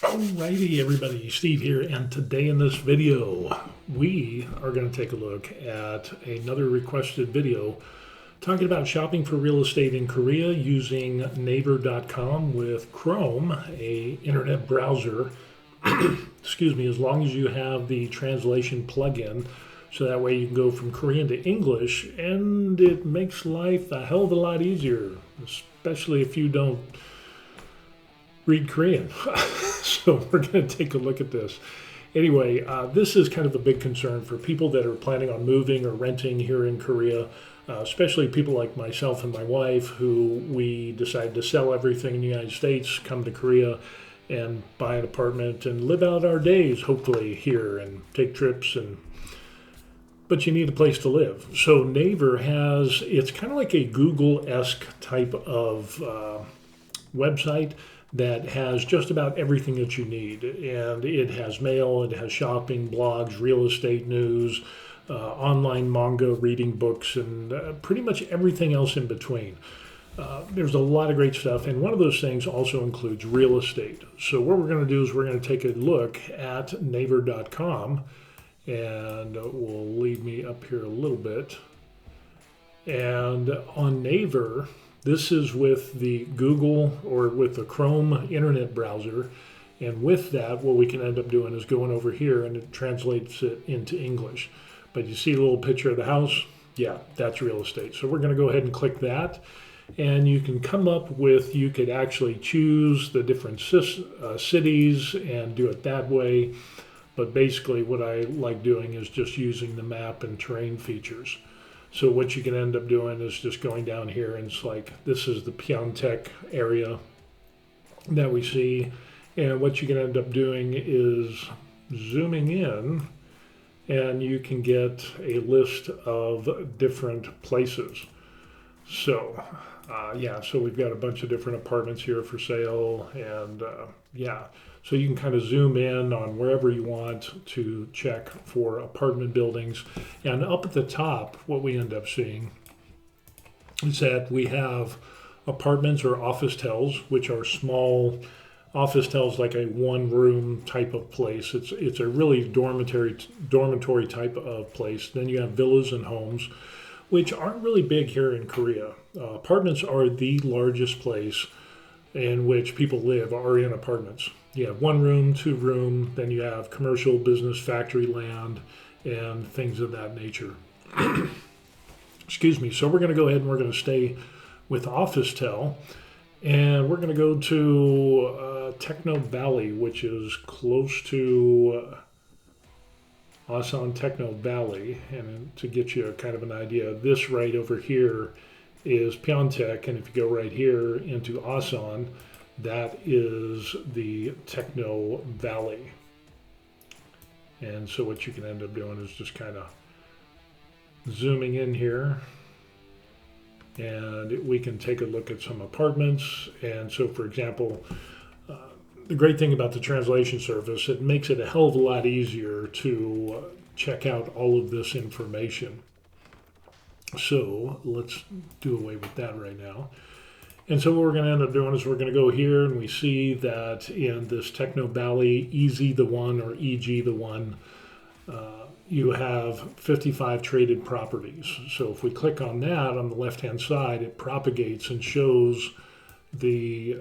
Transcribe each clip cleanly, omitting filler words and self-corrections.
Alrighty, everybody, Steve here, and today in this video, we are going to take a look at another requested video talking about shopping for real estate in Korea using Naver.com with Chrome, a internet browser. Excuse me, as long as you have the translation plugin, so that way you can go from Korean to English, and it makes life a hell of a lot easier, especially if you don't read Korean. So we're going to take a look at this. Anyway, this is kind of a big concern for people that are planning on moving or renting here in Korea, especially people like myself and my wife, who we decided to sell everything in the United States, come to Korea, and buy an apartment and live out our days, hopefully, here and take trips. But you need a place to live. So Naver it's kind of like a Google-esque type of website that has just about everything that you need. And it has mail, it has shopping, blogs, real estate news, online manga, reading books, and pretty much everything else in between. There's a lot of great stuff, and one of those things also includes real estate. So what we're going to do is we're going to take a look at Naver.com, and will lead me up here a little bit. And on Naver, this is with the Google or with the Chrome internet browser. And with that, what we can end up doing is going over here and it translates it into English. But you see a little picture of the house? Yeah, that's real estate. So we're going to go ahead and click that. And you can come up with, you could actually choose the different cities and do it that way. But basically what I like doing is just using the map and terrain features. So what you can end up doing is just going down here, and it's like, this is the Pyeongtaek area that we see. And what you can end up doing is zooming in, and you can get a list of different places. So, so we've got a bunch of different apartments here for sale, and so you can kind of zoom in on wherever you want to check for apartment buildings. And up at the top, what we end up seeing is that we have apartments or officetels, which are small officetels, like a one-room type of place. It's a really dormitory type of place. Then you have villas and homes, which aren't really big here in Korea. Apartments are the largest place in which people live, are in apartments. You have one room, two room, then you have commercial, business, factory land, and things of that nature. Excuse me. So we're going to go ahead and we're going to stay with Officetel, and we're going to go to Techno Valley, which is close to Asan Techno Valley. And to get you kind of an idea, this right over here is Pyeongtaek, and if you go right here into Asan, that is the Techno Valley. And so what you can end up doing is just kind of zooming in here, and we can take a look at some apartments. And so, for example, the great thing about the translation service, it makes it a hell of a lot easier to check out all of this information. So let's do away with that right now. And so what we're going to end up doing is we're going to go here, and we see that in this Techno Valley, EZ the one or EG the one, you have 55 traded properties. So if we click on that on the left-hand side, it propagates and shows the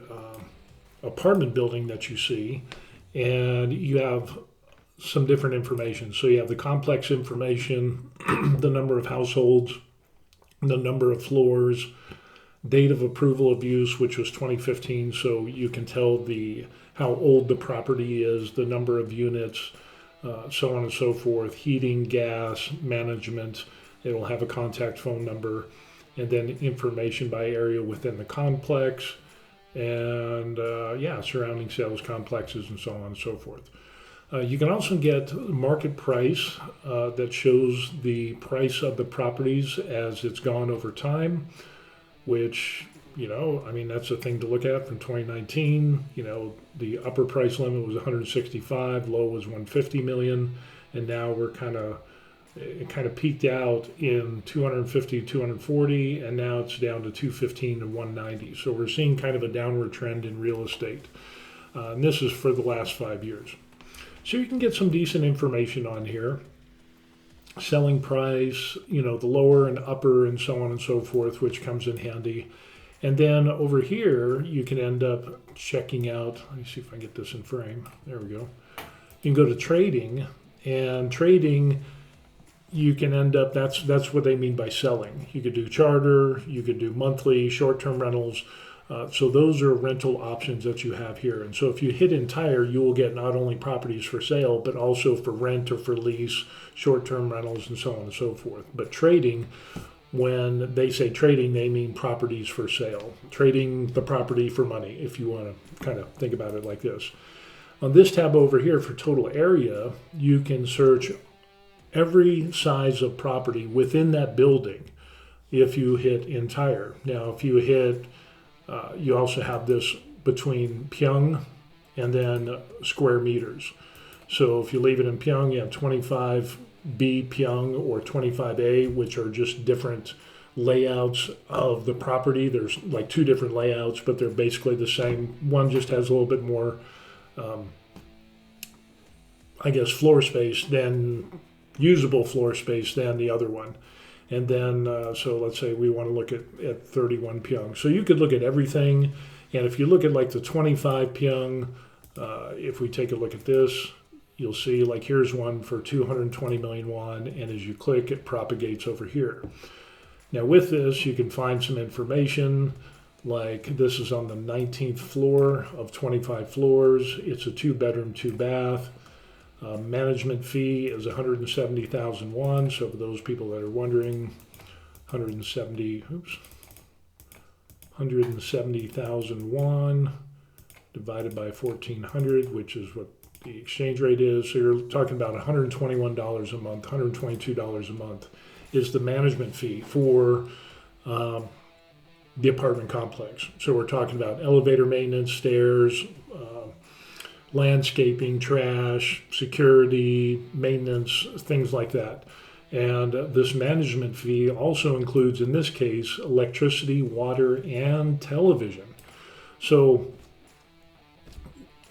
apartment building that you see, and you have some different information. So you have the complex information, the number of households, the number of floors, date of approval of use, which was 2015, so you can tell how old the property is, the number of units, so on and so forth, heating, gas, management. It'll have a contact phone number, and then information by area within the complex, and surrounding sales complexes, and so on and so forth. You can also get market price that shows the price of the properties as it's gone over time, which, that's a thing to look at from 2019. The upper price limit was 165, low was 150 million, and now it kind of peaked out in 250, 240, and now it's down to 215 and 190. So we're seeing kind of a downward trend in real estate. And this is for the last 5 years. So you can get some decent information on here. Selling price, the lower and upper and so on and so forth, which comes in handy. And then over here, you can end up checking out, let me see if I can get this in frame. There we go. You can go to trading, and trading, you can end up, that's what they mean by selling. You could do charter, you could do monthly, short-term rentals. So those are rental options that you have here. And so if you hit entire, you will get not only properties for sale, but also for rent or for lease, short-term rentals, and so on and so forth. But trading, when they say trading, they mean properties for sale. Trading the property for money, if you want to kind of think about it like this. On this tab over here for total area, you can search every size of property within that building if you hit entire. Now, if you hit you also have this between Pyong and then square meters. So if you leave it in Pyong, you have 25B Pyong or 25A, which are just different layouts of the property. There's like two different layouts, but they're basically the same. One just has a little bit more, floor space than usable floor space than the other one. And then, so let's say we want to look at 31 Pyong. So you could look at everything. And if you look at like the 25 Pyong, if we take a look at this, you'll see like here's one for 220 million won. And as you click, it propagates over here. Now with this, you can find some information. Like this is on the 19th floor of 25 floors. It's a 2-bedroom, 2-bath. Management fee is 170,000 won. So for those people that are wondering, 170,000 won divided by 1,400, which is what the exchange rate is. So you're talking about $121 a month, $122 a month is the management fee for the apartment complex. So we're talking about elevator maintenance, stairs, landscaping, trash, security, maintenance, things like that. And this management fee also includes, in this case, electricity, water, and television. So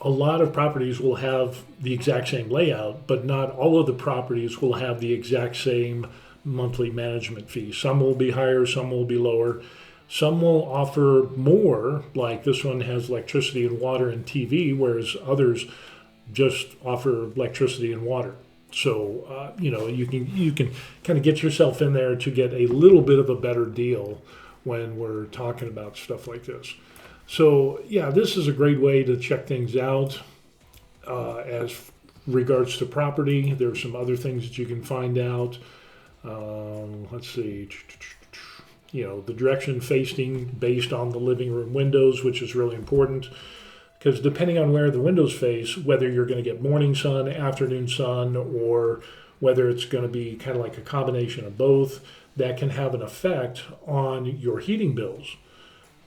a lot of properties will have the exact same layout, but not all of the properties will have the exact same monthly management fee. Some will be higher, some will be lower. Some will offer more, like this one has electricity and water and TV, whereas others just offer electricity and water. So, you can kind of get yourself in there to get a little bit of a better deal when we're talking about stuff like this. So, yeah, this is a great way to check things out as regards to property. There's some other things that you can find out. Let's see. The direction facing based on the living room windows, which is really important because depending on where the windows face, whether you're going to get morning sun, afternoon sun, or whether it's going to be kind of like a combination of both, that can have an effect on your heating bills.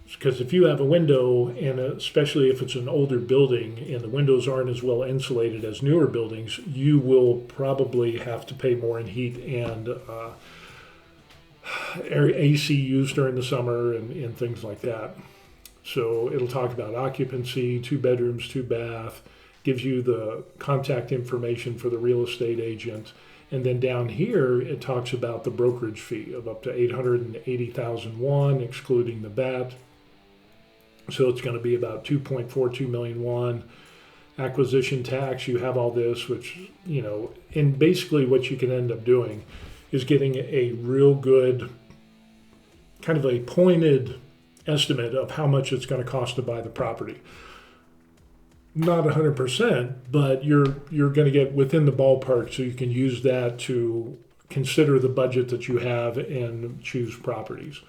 Because if you have a window, and especially if it's an older building and the windows aren't as well insulated as newer buildings, you will probably have to pay more in heat and AC used during the summer and things like that. So it'll talk about occupancy, 2 bedrooms, 2 bath, gives you the contact information for the real estate agent. And then down here, it talks about the brokerage fee of up to 880,000 won, excluding the VAT. So it's going to be about 2.42 million won. Acquisition tax, you have all this, which, and basically what you can end up doing is getting a real good, kind of a pointed estimate of how much it's going to cost to buy the property. Not 100%, but you're going to get within the ballpark, so you can use that to consider the budget that you have and choose properties.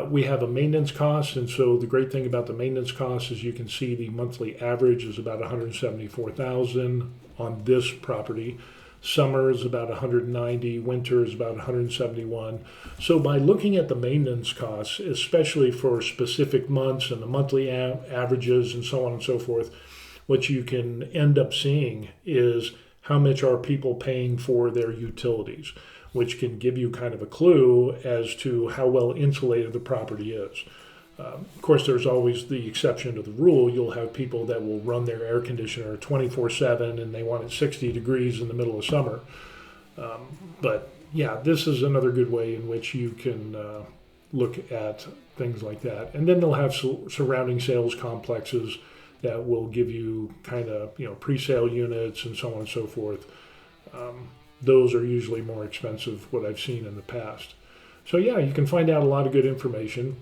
We have a maintenance cost, and so the great thing about the maintenance cost is you can see the monthly average is about 174,000 on this property. Summer is about 190, winter is about 171. So by looking at the maintenance costs, especially for specific months and the monthly averages and so on and so forth, what you can end up seeing is how much are people paying for their utilities, which can give you kind of a clue as to how well insulated the property is. Of course, there's always the exception to the rule. You'll have people that will run their air conditioner 24/7 and they want it 60 degrees in the middle of summer. But yeah, this is another good way in which you can look at things like that. And then they'll have surrounding sales complexes that will give you kind of, pre-sale units and so on and so forth. Those are usually more expensive, what I've seen in the past. So yeah, you can find out a lot of good information.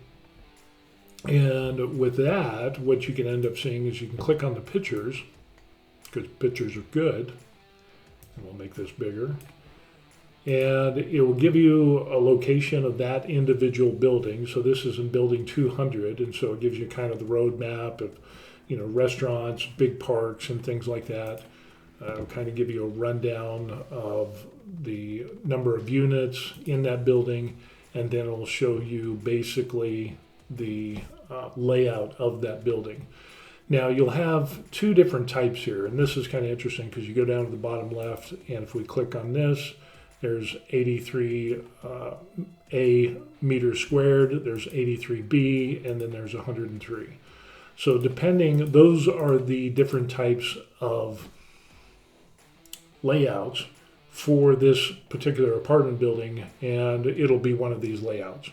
And with that, what you can end up seeing is you can click on the pictures, because pictures are good. And we'll make this bigger. And it will give you a location of that individual building. So this is in building 200, and so it gives you kind of the road map of, restaurants, big parks, and things like that. It'll kind of give you a rundown of the number of units in that building, and then it'll show you basically the layout of that building. Now you'll have two different types here, and this is kind of interesting because you go down to the bottom left, and if we click on this, there's 83 A meters squared, there's 83 B, and then there's 103. So depending, those are the different types of layouts for this particular apartment building, and it'll be one of these layouts.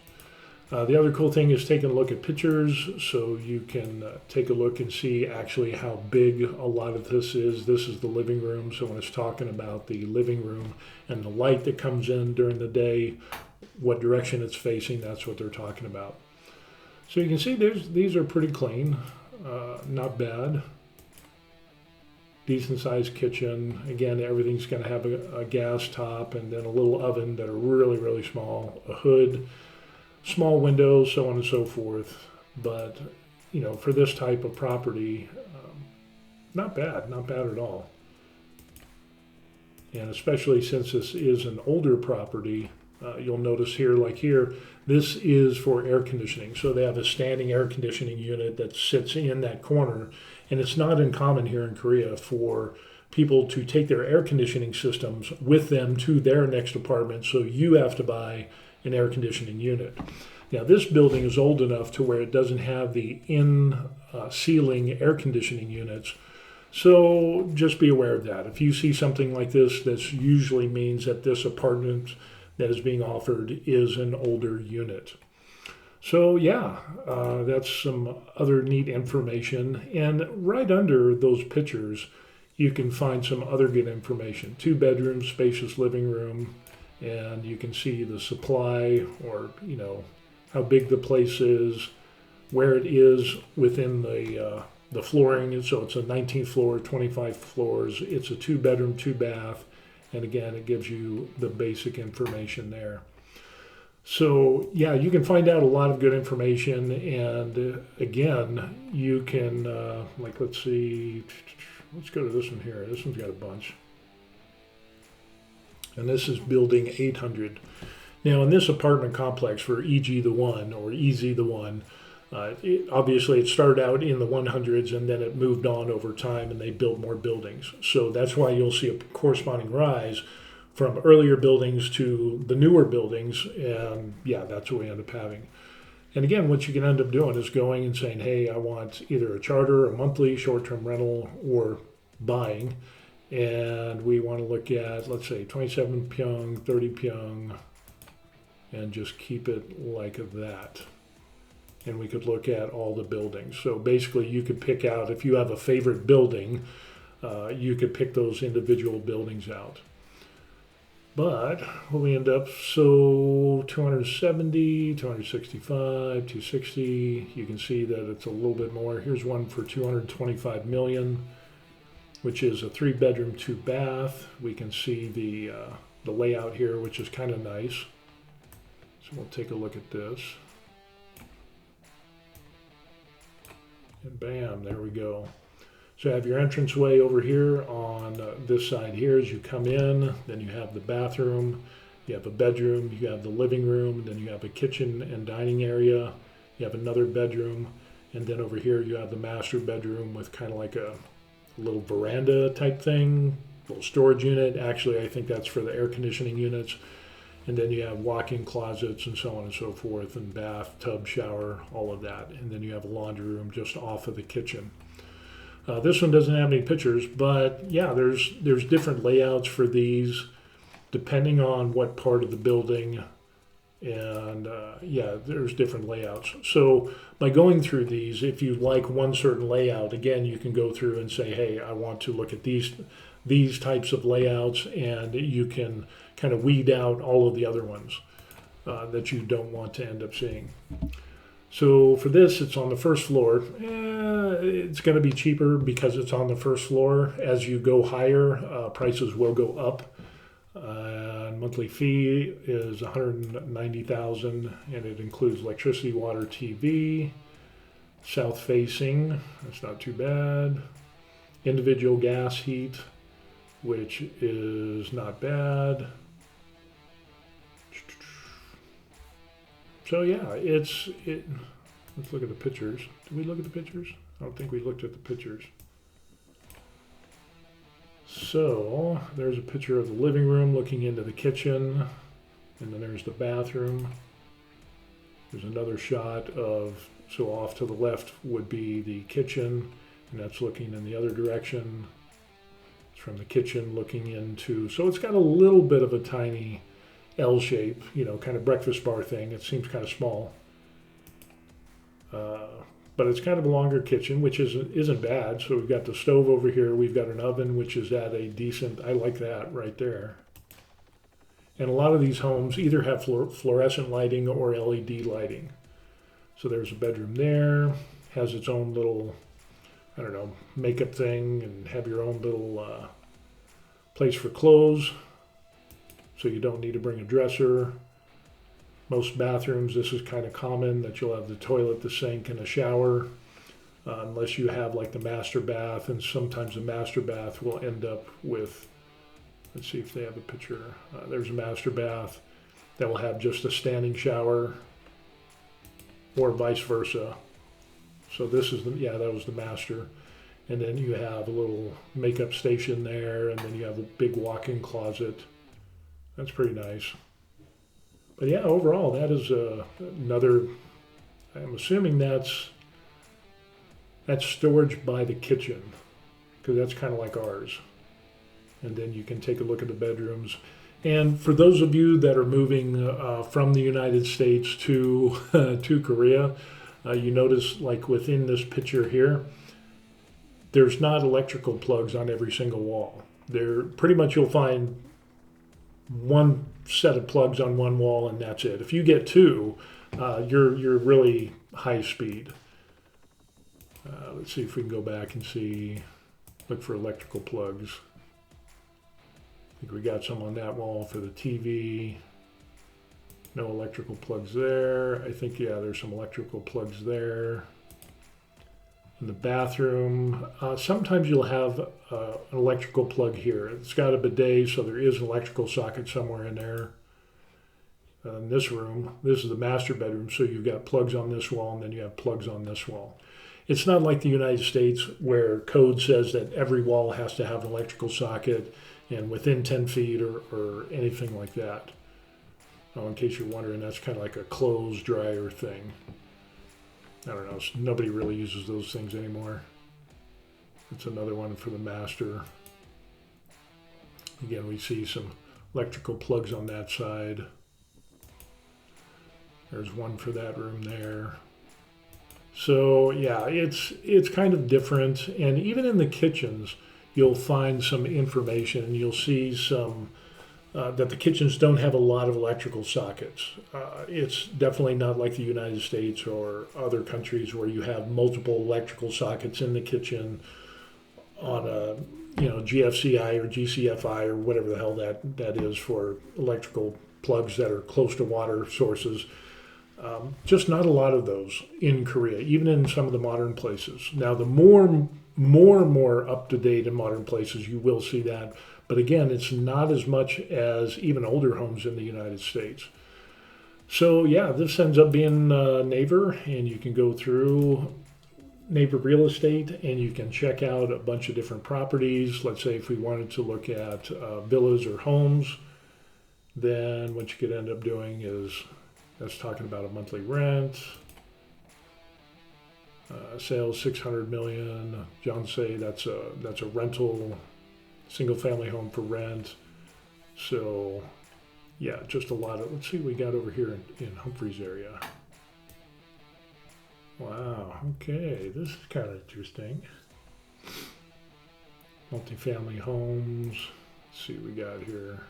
The other cool thing is taking a look at pictures, so you can take a look and see actually how big a lot of this is. This is the living room, so when it's talking about the living room and the light that comes in during the day, what direction it's facing, that's what they're talking about. So you can see these are pretty clean, not bad. Decent sized kitchen. Again, everything's going to have a gas top and then a little oven that are really, really small, a hood, small windows, so on and so forth. But, for this type of property, not bad at all. And especially since this is an older property, you'll notice here, this is for air conditioning. So they have a standing air conditioning unit that sits in that corner. And it's not uncommon here in Korea for people to take their air conditioning systems with them to their next apartment. So you have to buy an air conditioning unit. Now this building is old enough to where it doesn't have the in-ceiling air conditioning units. So just be aware of that. If you see something like this, this usually means that this apartment that is being offered is an older unit. So yeah, that's some other neat information. And right under those pictures, you can find some other good information. 2 bedrooms, spacious living room, and you can see the supply, or how big the place is, where it is within the flooring. So it's a 19th floor, 25 floors. It's a 2 bedroom, 2 bath. And again, it gives you the basic information there. So yeah, you can find out a lot of good information. And again, you can, let's see, let's go to this one here. This one's got a bunch. And this is building 800. Now in this apartment complex for EG the 1 or EZ the 1, obviously it started out in the 100s and then it moved on over time and they built more buildings. So that's why you'll see a corresponding rise from earlier buildings to the newer buildings. And yeah, that's what we end up having. And again, what you can end up doing is going and saying, hey, I want either a charter, a monthly short-term rental, or buying. And we want to look at, let's say, 27 Pyong, 30 Pyong, and just keep it like that. And we could look at all the buildings. So basically you could pick out, if you have a favorite building, you could pick those individual buildings out. But we end up, so 270, 265, 260, you can see that it's a little bit more. Here's one for 225 million, which is a 3 bedroom, 2 bath. We can see the layout here, which is kind of nice. So we'll take a look at this. And bam, there we go. So you have your entranceway over here on this side here as you come in. Then you have the bathroom, you have a bedroom, you have the living room, then you have a kitchen and dining area. You have another bedroom, and then over here you have the master bedroom with kind of like a little veranda type thing, little storage unit. Actually, I think that's for the air conditioning units. And then you have walk-in closets and so on and so forth, and bath, tub, shower, all of that. And then you have a laundry room just off of the kitchen. This one doesn't have any pictures, but yeah, there's different layouts for these depending on what part of the building. And yeah, there's different layouts. So by going through these, if you like one certain layout, again, you can go through and say, hey, I want to look at these types of layouts, and you can kind of weed out all of the other ones that you don't want to end up seeing. So for this, it's on the first floor. It's going to be cheaper because it's on the first floor. As you go higher, prices will go up. Monthly fee is $190,000, and it includes electricity, water, TV, south facing. That's not too bad. Individual gas heat, which is not bad. So yeah, let's look at the pictures. Did we look at the pictures? I don't think we looked at the pictures. So there's a picture of the living room looking into the kitchen, and then there's the bathroom. There's another shot of, so off to the left would be the kitchen, and that's looking in the other direction. It's from the kitchen looking into, so it's got a little bit of a tiny L shape, kind of breakfast bar thing. It seems kind of small. But it's kind of a longer kitchen, which isn't bad. So we've got the stove over here. We've got an oven, which is at a decent, I like that right there. And a lot of these homes either have fluorescent lighting or LED lighting. So there's a bedroom there, has its own little, I don't know, makeup thing, and have your own little place for clothes. So you don't need to bring a dresser. Most bathrooms, this is kind of common, that you'll have the toilet, the sink, and a shower, unless you have like the master bath, and sometimes the master bath will end up with, let's see if they have a picture. There's a master bath that will have just a standing shower, or vice versa. So this is that was the master. And then you have a little makeup station there, and then you have a big walk-in closet. That's pretty nice. But yeah, overall, that is another, I'm assuming that's storage by the kitchen, because that's kind of like ours. And then you can take a look at the bedrooms. And for those of you that are moving from the United States to Korea, you notice like within this picture here, there's not electrical plugs on every single wall. There pretty much you'll find one set of plugs on one wall, and that's it. If you get two, you're really high speed. Let's see if we can go back and look for electrical plugs. I think we got some on that wall for the TV. No electrical plugs there. I think, yeah, there's some electrical plugs there. In the bathroom, sometimes you'll have an electrical plug here. It's got a bidet, so there is an electrical socket somewhere in there. In this room, this is the master bedroom, so you've got plugs on this wall, and then you have plugs on this wall. It's not like the United States where code says that every wall has to have an electrical socket and within 10 feet or anything like that. In case you're wondering, that's kind of like a clothes dryer thing. I don't know, nobody really uses those things anymore. It's another one for the master. Again, we see some electrical plugs on that side. There's one for that room there. So yeah, it's kind of different. And even in the kitchens, you'll find some information, and you'll see some that the kitchens don't have a lot of electrical sockets. It's definitely not like the United States or other countries where you have multiple electrical sockets in the kitchen on a GFCI or GCFI or whatever the hell that is for electrical plugs that are close to water sources. Just not a lot of those in Korea, even in some of the modern places. Now, the more and more up to date in modern places, you will see that. But again, it's not as much as even older homes in the United States. So yeah, this ends up being Naver, and you can go through Naver Real Estate and you can check out a bunch of different properties. Let's say if we wanted to look at villas or homes, Then what you could end up doing is, that's talking about a monthly rent. Sales 600 million. John say that's a rental, single family home for rent. So yeah, just a lot of, let's see what we got over here in Humphreys area. Wow, okay, this is kind of interesting. Multifamily homes. Let's see what we got here.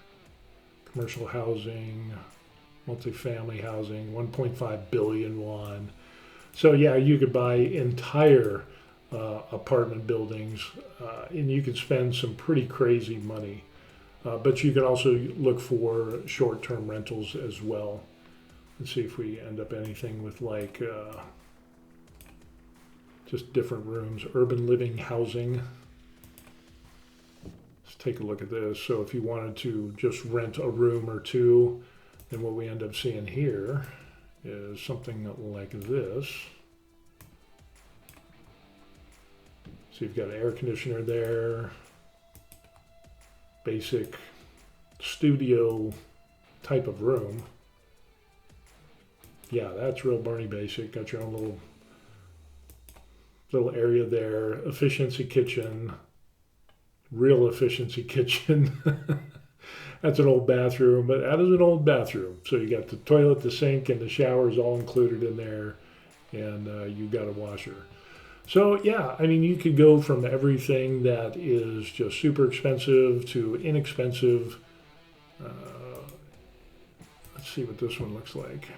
Commercial housing, multifamily housing, 1.5 billion won. So yeah, you could buy entire apartment buildings, and you could spend some pretty crazy money. But you could also look for short-term rentals as well. Let's see if we end up anything with like just different rooms, urban living housing. Let's take a look at this. So if you wanted to just rent a room or two, then what we end up seeing here is something like this. So you've got an air conditioner there, basic studio type of room. Yeah, that's real Barney basic. Got your own little area there. Efficiency kitchen, real efficiency kitchen. That's an old bathroom, but that is an old bathroom. So you got the toilet, the sink, and the showers all included in there, and you got a washer. So yeah, I mean, you could go from everything that is just super expensive to inexpensive. Let's see what this one looks like.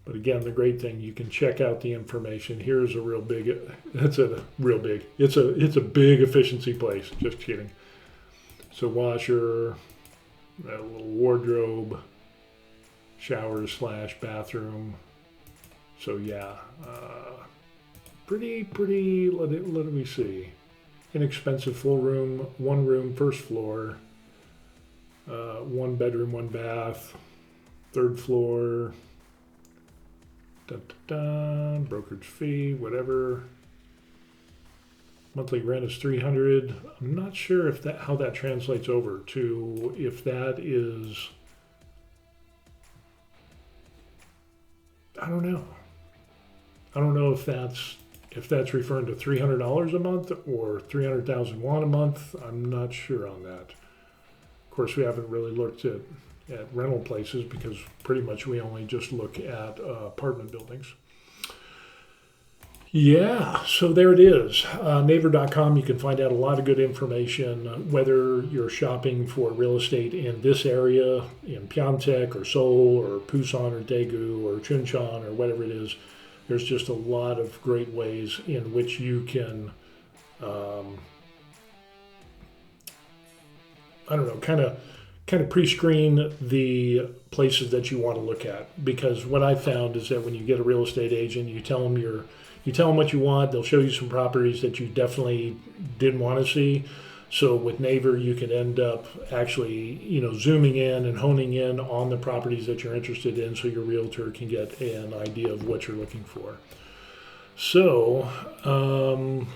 But again, the great thing, you can check out the information. Here's a real big, it's a big efficiency place. Just kidding. So washer, a little wardrobe, shower / bathroom. So yeah, pretty, let me see. Inexpensive full room, one room, first floor, 1 bedroom, 1 bath, 3rd floor, brokerage fee, whatever. Monthly rent is 300. I'm not sure if how that translates over to, if that is, I don't know. I don't know if that's referring to $300 a month or 300,000 won a month. I'm not sure on that. Of course, we haven't really looked at rental places because pretty much we only just look at apartment buildings. Yeah, so there it is. Naver.com, you can find out a lot of good information, whether you're shopping for real estate in this area, in Pyeongtaek or Seoul or Busan or Daegu or Chuncheon or whatever it is. There's just a lot of great ways in which you can, kind of pre-screen the places that you want to look at. Because what I found is that when you get a real estate agent, you tell them what you want. They'll show you some properties that you definitely didn't want to see. So with Naver, you can end up actually, zooming in and honing in on the properties that you're interested in, so your realtor can get an idea of what you're looking for. So,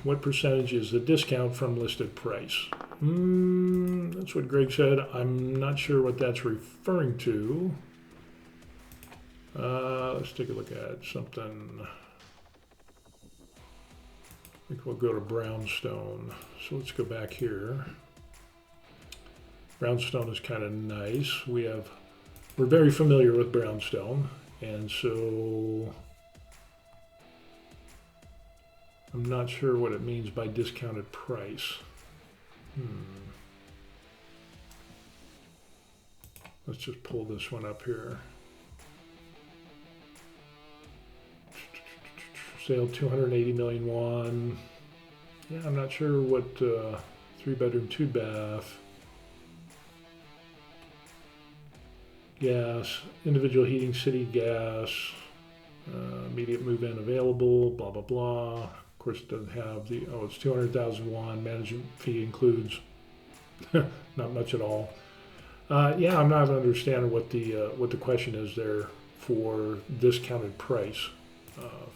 what percentage is the discount from listed price? That's what Greg said. I'm not sure what that's referring to. Let's take a look at something. I think we'll go to Brownstone. So let's go back here. Brownstone is kind of nice. We're very familiar with Brownstone, and so I'm not sure what it means by discounted price. Let's just pull this one up here. Sale 280 million won. Yeah, I'm not sure what 3-bedroom, 2-bath. Gas, individual heating, city gas, immediate move-in available, blah, blah, blah. Of course, it doesn't have it's 200,000 won. Management fee includes not much at all. Yeah, I'm not understanding what the question is there for discounted price.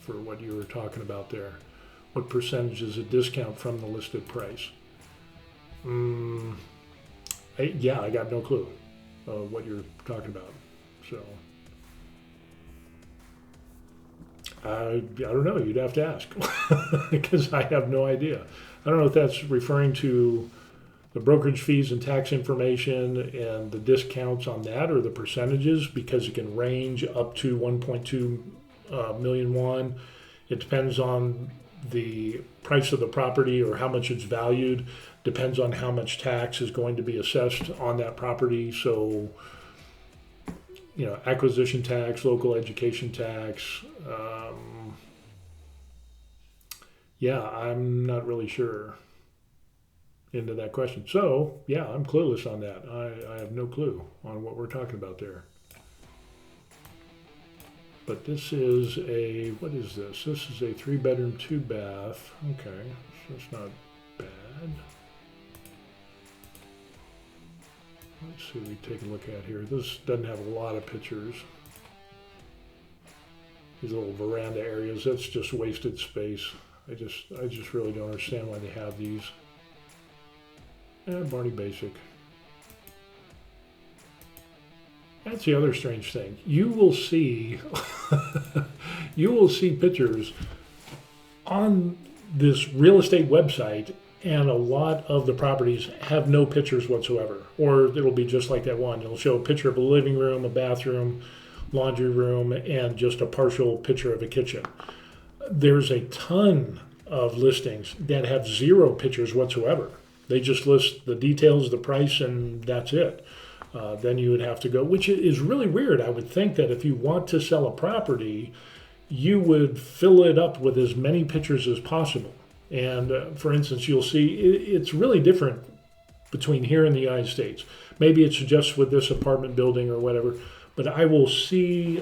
For what you were talking about there. What percentage is a discount from the listed price? Yeah, I got no clue what you're talking about. So I don't know. You'd have to ask because I have no idea. I don't know if that's referring to the brokerage fees and tax information and the discounts on that, or the percentages, because it can range up to 1.2 million won. It depends on the price of the property or how much it's valued. Depends on how much tax is going to be assessed on that property. So, acquisition tax, local education tax. Yeah, I'm not really sure into that question. So, yeah, I'm clueless on that. I have no clue on what we're talking about there. But this is what is this? This is a 3-bedroom, 2-bath. Okay, so it's not bad. Let's see what we take a look at here. This doesn't have a lot of pictures. These little veranda areas, that's just wasted space. I just really don't understand why they have these. Barney Basic. That's the other strange thing. You will see pictures on this real estate website, and a lot of the properties have no pictures whatsoever. Or it'll be just like that one. It'll show a picture of a living room, a bathroom, laundry room, and just a partial picture of a kitchen. There's a ton of listings that have 0 pictures whatsoever. They just list the details, the price, and that's it. Then you would have to go, which is really weird. I would think that if you want to sell a property, you would fill it up with as many pictures as possible. And for instance, you'll see it's really different between here and the United States. Maybe it's just with this apartment building or whatever, but I will see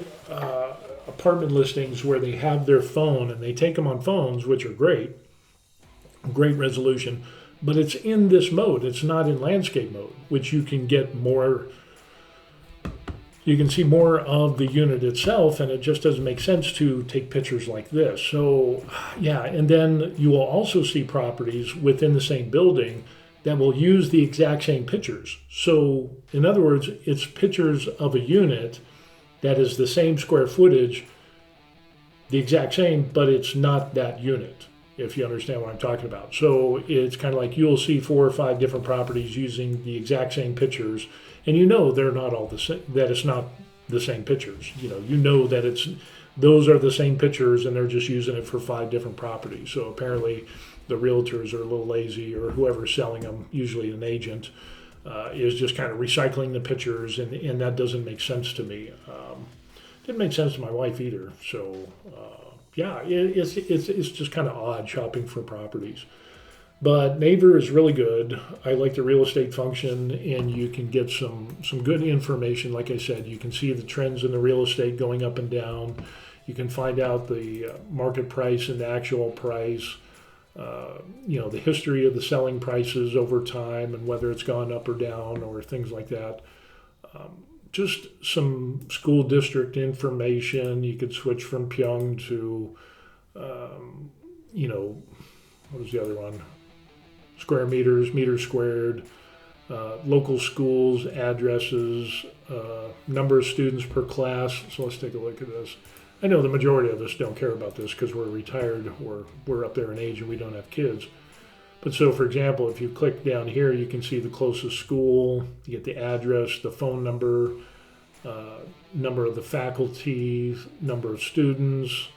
apartment listings where they have their phone and they take them on phones, which are great resolution, but it's in this mode. It's not in landscape mode, which you can get more. You can see more of the unit itself, and it just doesn't make sense to take pictures like this. So, yeah, and then you will also see properties within the same building that will use the exact same pictures. So, in other words, it's pictures of a unit that is the same square footage, the exact same, but it's not that unit, if you understand what I'm talking about. So it's kind of like you'll see 4 or 5 different properties using the exact same pictures, and they're not all the same, that it's not the same pictures. You know that those are the same pictures, and they're just using it for 5 different properties. So apparently the realtors are a little lazy, or whoever's selling them, usually an agent, is just kind of recycling the pictures, and that doesn't make sense to me. Didn't make sense to my wife either. So yeah, it's just kind of odd shopping for properties. But Naver is really good. I like the real estate function, and you can get some good information. Like I said, you can see the trends in the real estate going up and down. You can find out the market price and the actual price. The history of the selling prices over time and whether it's gone up or down or things like that. Just some school district information. You could switch from Pyong to, what was the other one? Square meters, meters squared, local schools, addresses, number of students per class. So let's take a look at this. I know the majority of us don't care about this because we're retired or we're up there in age and we don't have kids. But so, for example, if you click down here, you can see the closest school, you get the address, the phone number, number of the faculty, number of students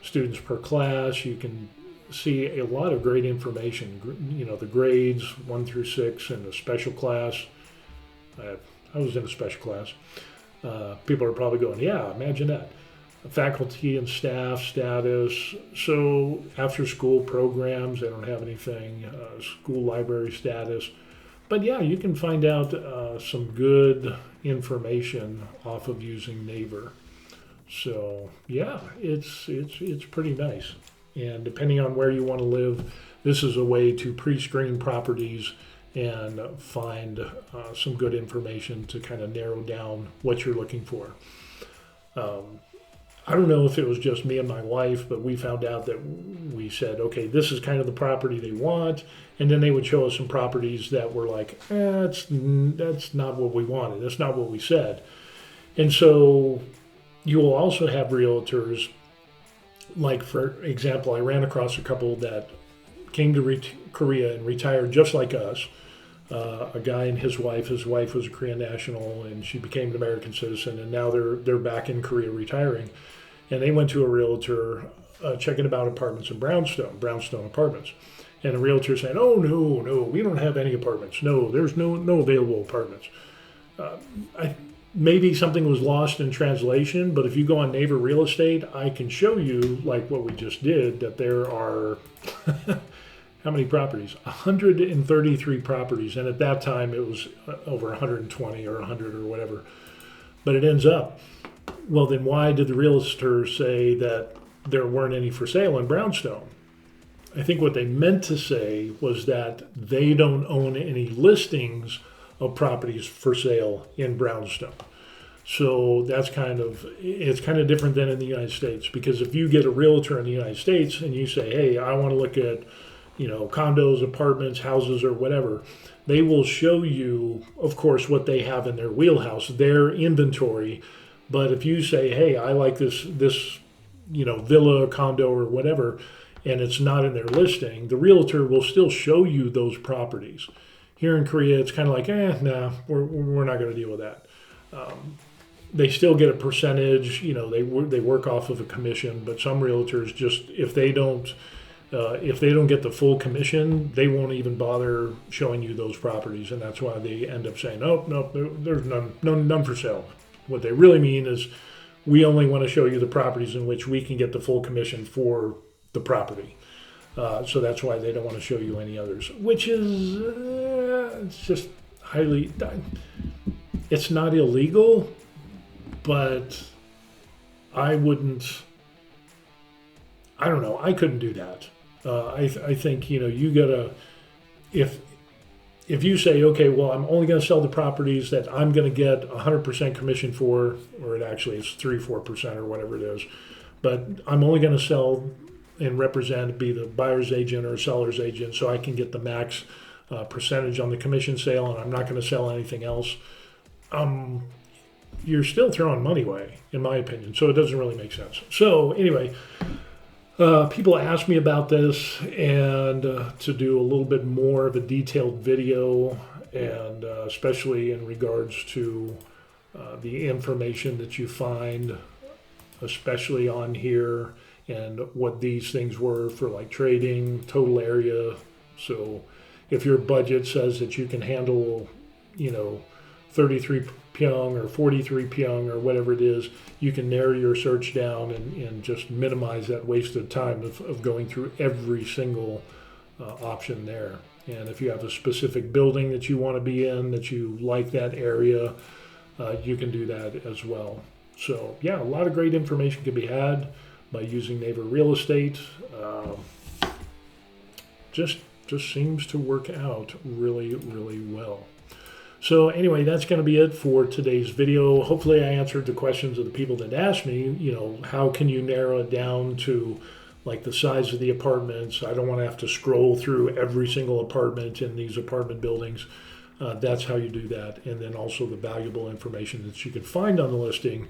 per class. You can see a lot of great information, the grades 1 through 6 and the special class. I was in a special class. People are probably going, yeah, imagine that. Faculty and staff status. So after school programs, they don't have anything. School library status. But yeah, you can find out some good information off of using Naver. So yeah, it's pretty nice. And depending on where you want to live, this is a way to pre-screen properties and find some good information to kind of narrow down what you're looking for. I don't know if it was just me and my wife, but we found out that we said, okay, this is kind of the property they want. And then they would show us some properties that were like, that's not what we wanted. That's not what we said. And so you will also have realtors, like, for example, I ran across a couple that came to Korea and retired just like us. A guy and his wife. His wife was a Korean national, and she became an American citizen, and now they're back in Korea retiring. And they went to a realtor checking about apartments in Brownstone Apartments. And the realtor saying, "Oh no, we don't have any apartments. No, there's no available apartments." Maybe something was lost in translation, but if you go on Naver Real Estate, I can show you, like what we just did, that there are how many properties? 133 properties, and at that time it was over 120 or 100 or whatever. But it ends up, well, then why did the realtor say that there weren't any for sale in Brownstone? I think what they meant to say was that they don't own any listings of properties for sale in Brownstone. So it's kind of different than in the United States, because if you get a realtor in the United States and you say, hey, I want to look at, condos, apartments, houses, or whatever, they will show you, of course, what they have in their wheelhouse, their inventory. But if you say, hey, I like this villa, condo, or whatever, and it's not in their listing, the realtor will still show you those properties. Here in Korea, it's kind of like, nah, we're not going to deal with that. They still get a percentage, they work off of a commission, but some realtors just, if they don't get the full commission, they won't even bother showing you those properties, and that's why they end up saying, no, there's none for sale. What they really mean is, we only want to show you the properties in which we can get the full commission for the property. So that's why they don't want to show you any others, which is it's just highly. It's not illegal, but I wouldn't. I don't know. I couldn't do that. I think you gotta, if you say, okay, well, I'm only going to sell the properties that I'm going to get 100% commission for, or it actually is 3-4% or whatever it is, but I'm only going to sell and represent, be the buyer's agent or seller's agent, so I can get the max percentage on the commission sale, and I'm not going to sell anything else. You're still throwing money away, in my opinion, so it doesn't really make sense. So anyway, people ask me about this, and to do a little bit more of a detailed video, and especially in regards to the information that you find, especially on here, and what these things were for, like trading, total area. So if your budget says that you can handle, 33 pyong or 43 pyong or whatever it is, you can narrow your search down and just minimize that wasted time of going through every single option there. And if you have a specific building that you want to be in, that you like that area, you can do that as well. So yeah, a lot of great information can be had by using Naver Real Estate. Just seems to work out really, really well. So anyway, that's going to be it for today's video. Hopefully I answered the questions of the people that asked me, how can you narrow it down to like the size of the apartments? I don't want to have to scroll through every single apartment in these apartment buildings. That's how you do that. And then also the valuable information that you can find on the listing,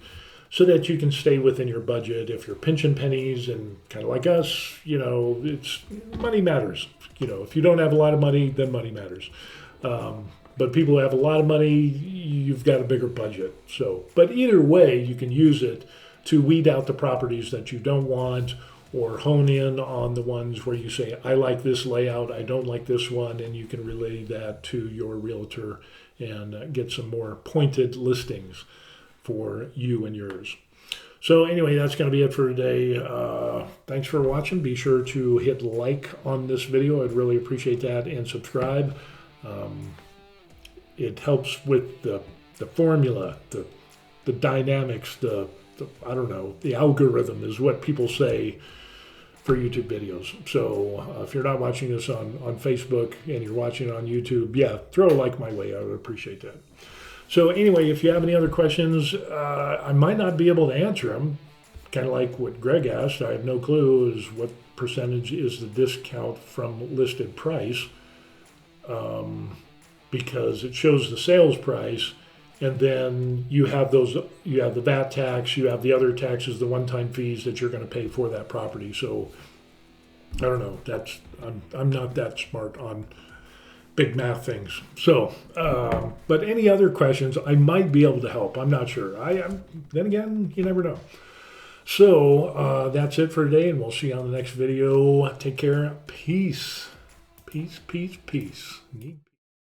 so that you can stay within your budget. If you're pinching pennies and kind of like us, it's money matters. If you don't have a lot of money, then money matters. But people who have a lot of money, you've got a bigger budget. But either way, you can use it to weed out the properties that you don't want, or hone in on the ones where you say, I like this layout, I don't like this one, and you can relay that to your realtor and get some more pointed listings for you and yours. So anyway, that's going to be it for today. Thanks for watching. Be sure to hit like on this video. I'd really appreciate that, and subscribe. It helps with the formula, the dynamics, I don't know, the algorithm is what people say for YouTube videos. So if you're not watching this on Facebook and you're watching it on YouTube, yeah, throw a like my way. I would appreciate that. So anyway, if you have any other questions, I might not be able to answer them. kind of like what Greg asked, I have no clue is what percentage is the discount from listed price, because it shows the sales price, and then you have the VAT tax, you have the other taxes, the one-time fees that you're going to pay for that property. So I don't know. I'm not that smart on big math things. So, but any other questions, I might be able to help. I'm not sure. Then again, you never know. So that's it for today, and we'll see you on the next video. Take care. Peace. Peace, peace, peace.